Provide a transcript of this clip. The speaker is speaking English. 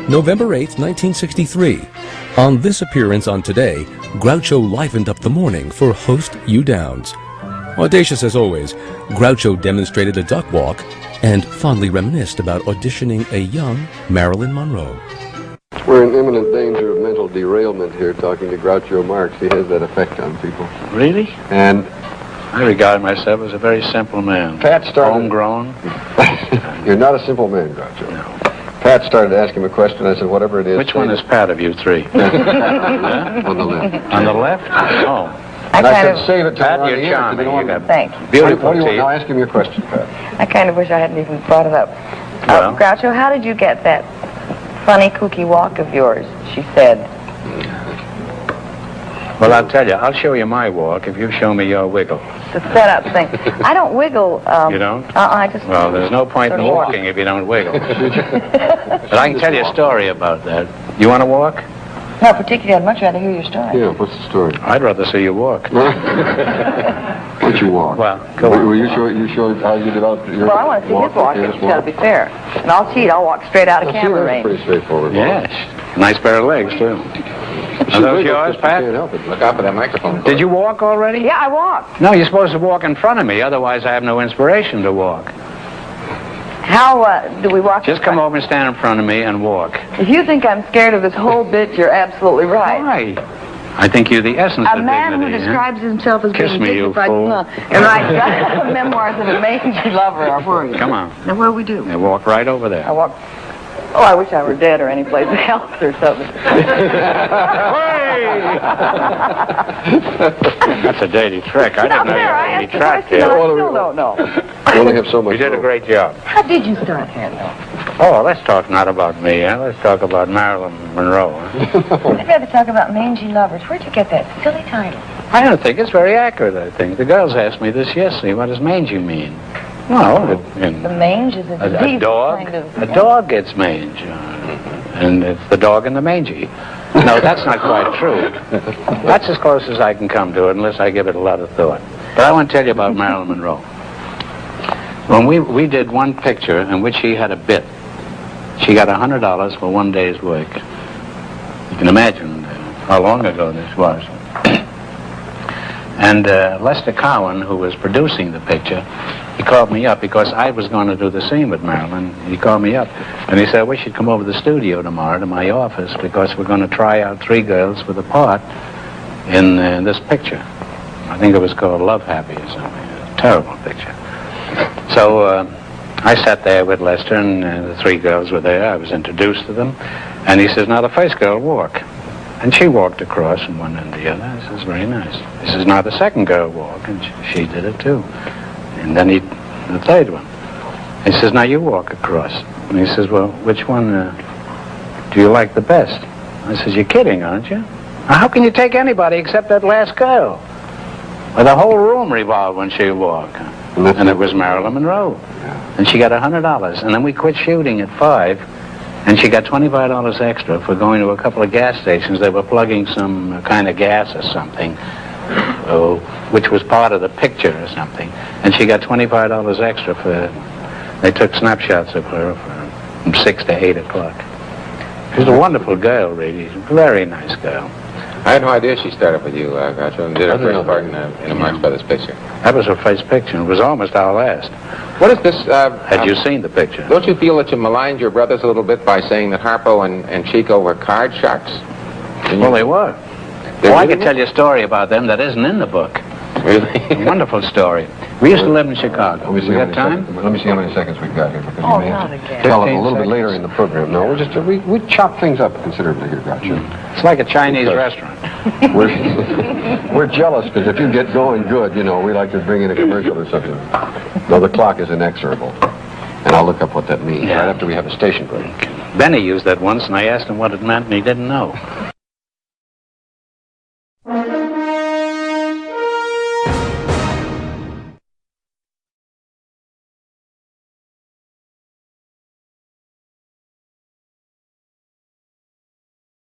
November 8, 1963. On this appearance on Today, Groucho livened up the morning for host Hugh Downs. Audacious as always, Groucho demonstrated a duck walk and fondly reminisced about auditioning a young Marilyn Monroe. We're in imminent danger of mental derailment here talking to Groucho Marx. He has that effect on people. Really? And I regard myself as a very simple man. Pat started... Homegrown. You're not a simple man, Groucho. No. Pat started to ask him a question. I said, whatever it is... Which one is Pat of you three? On the left. On the left? Oh. And I said, save it to Pat, the you're charming. You got Thank you. beautiful what do you want? teeth. Now ask him your question, Pat. I kind of wish I hadn't even brought it up. Well? Groucho, how did you get that funny, kooky walk of yours, she said? Well, I'll tell you. I'll show you my walk if you show me your wiggle. The setup thing. I don't wiggle. You don't? I just... Well, there's no point in walking if you don't wiggle. But I can tell you a story about that. You want to walk? Not particularly. I'd much rather hear your story. Yeah, what's the story? I'd rather see you walk. What'd you walk? Well, go on. Will you show how you developed your Well, I want to see his walk. It's got to be fair. And I'll cheat. I'll walk straight out of camera range. Pretty straightforward. Yes. Nice pair of legs, too. Are those yours, Pat? Can't help it. Look out for that microphone. Did you walk already? Yeah, I walked. No, you're supposed to walk in front of me, otherwise I have no inspiration to walk. How do we walk? Just come over and stand in front of me and walk. If you think I'm scared of this whole bit, you're absolutely right. Why? I think you're the essence A of man dignity. who describes himself as Kiss being me, you dignified fool. and writes memoirs of a mangy lover are worried. Come on. Now, what do we do? Now walk right over there. I walk... Oh, I wish I were dead or anyplace else or something. That's a dirty trick. I didn't know you had any track I there. still don't know. You only have so much. You did a great job. How did you start here, though? Oh, let's talk not about me, huh? Let's talk about Marilyn Monroe. Huh? I'd rather talk about mangy lovers. Where'd you get that silly title? I don't think it's very accurate, I think. The girls asked me this yesterday. What does mangy mean? Well, The mange is a disease. a dog. Kind of, A dog gets mange. And it's the dog and the mangy. No, that's not quite true. That's as close as I can come to it, unless I give it a lot of thought. But I want to tell you about Marilyn Monroe. When we did one picture in which she had a bit, she got $100 for one day's work. You can imagine how long ago this was. And Lester Cowan, who was producing the picture, he called me up because I was going to do the scene with Marilyn. He called me up and he said, I wish you'd come over to the studio tomorrow to my office because we're going to try out 3 girls for the part in this picture. I think it was called Love Happy or something. A terrible picture. So I sat there with Lester and the 3 girls were there. I was introduced to them. And he says, now the first girl walk. And she walked across from one end to the other. I says, very nice. He says, now the second girl walk. And she did it too. And then the 3rd one. He says, now you walk across. And he says, well, which one do you like the best? I says, you're kidding, aren't you? Now, how can you take anybody except that last girl? Well, the whole room revolved when she walked. And it was Marilyn Monroe. And she got $100. And then we quit shooting at 5. And she got $25 extra for going to a couple of gas stations. They were plugging some kind of gas or something, which was part of the picture or something. And she got $25 extra for, they took snapshots of her from 6 to 8 o'clock. She was a wonderful girl, really. A very nice girl. I had no idea she started with you, Groucho, and did her first part in a Marx Brothers picture. That was her first picture. It was almost our last. What is this? Had you seen the picture? Don't you feel that you maligned your brothers a little bit by saying that Harpo and Chico were card sharks? Well, they were. Well, I could tell you a story about them that isn't in the book. Really? A wonderful story. We used to live in Chicago. We got time? Let me see how many seconds we've got here, because Oh, we may have not to again. tell it a 15 little bit seconds. later in the program. No, we chop things up considerably here, Groucho. It's like a Chinese restaurant. We're jealous because if you get going good, you know, we like to bring in a commercial or something. No, the clock is inexorable. And I'll look up what that means Yeah. right after we have a station break. Benny used that once, and I asked him what it meant, and he didn't know.